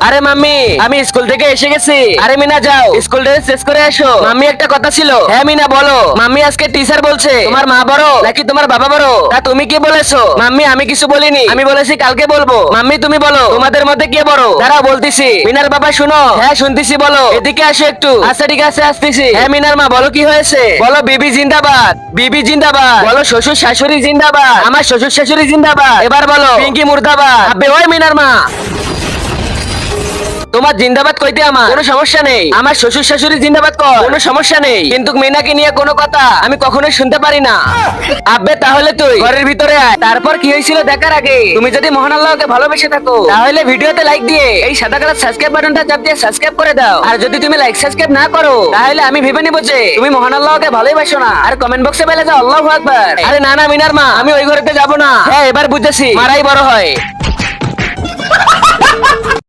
আরে মাম্মি, আমি স্কুল থেকে এসে গেছি। আরে মিনা যাও, স্কুল ড্রেস শেষ করে এসো। মাম্মি একটা কথা ছিল। হ্যাঁ মিনা বলো। মাম্মি আজকে টিচার বলছে তোমার মা বড় নাকি তোমার বাবা বড়। তা তুমি কি বলেছো? মাম্মি আমি কিছু বলিনি, আমি বলেছি কালকে বলবো। মাম্মি তুমি বলো তোমাদের মধ্যে কে বড়? দাঁড়াও বলতেছি। মিনার বাবা শুনো। হ্যাঁ শুনতেছি, বলো। এদিকে আসো একটু। আচ্ছা ঠিক আছে আসতেছি। হ্যাঁ মিনার মা বলো কি হয়েছে? বলো বিবি জিন্দাবাদ, বিবি জিন্দাবাদ। বলো শ্বশুর শাশুড়ি জিন্দাবাদ, আমার শ্বশুর শাশুড়ি জিন্দাবাদ। এবার বলো পিঙ্কি মুর্দাবাদ। আবে ওই মিনার মা, তোমার জিন্দাবাদ কইতে আমার কোনো সমস্যা নেই, আমার শ্বশুর শাশুড়ি জিন্দাবাদ কর, কোনো সমস্যা নেই, কিন্তু মিনাকে নিয়ে কোনো কথা আমি কখনোই শুনতে পারি না। আব্বে তাহলে তুই ঘরের ভিতরে আয়। তারপর কি হয়েছিল দেখার আগে তুমি যদি মহান আল্লাহকে ভালোবেসে থাকো তাহলে ভিডিওতে লাইক দিয়ে এই সাদা কালার সাবস্ক্রাইব বাটনটা চাপ দিয়ে সাবস্ক্রাইব করে দাও। আর যদি তুমি লাইক সাবস্ক্রাইব না করো তাহলে আমি ভেবে নিব যে তুমি মহান আল্লাহকে ভালোবাসো না। আর কমেন্ট বক্সে বলে যাও আল্লাহু আকবার। আরে না না মিনার মা, আমি ওই ঘরেতে যাব না। হ্যাঁ এবার বুঝেছি, মারাই বড় হয়।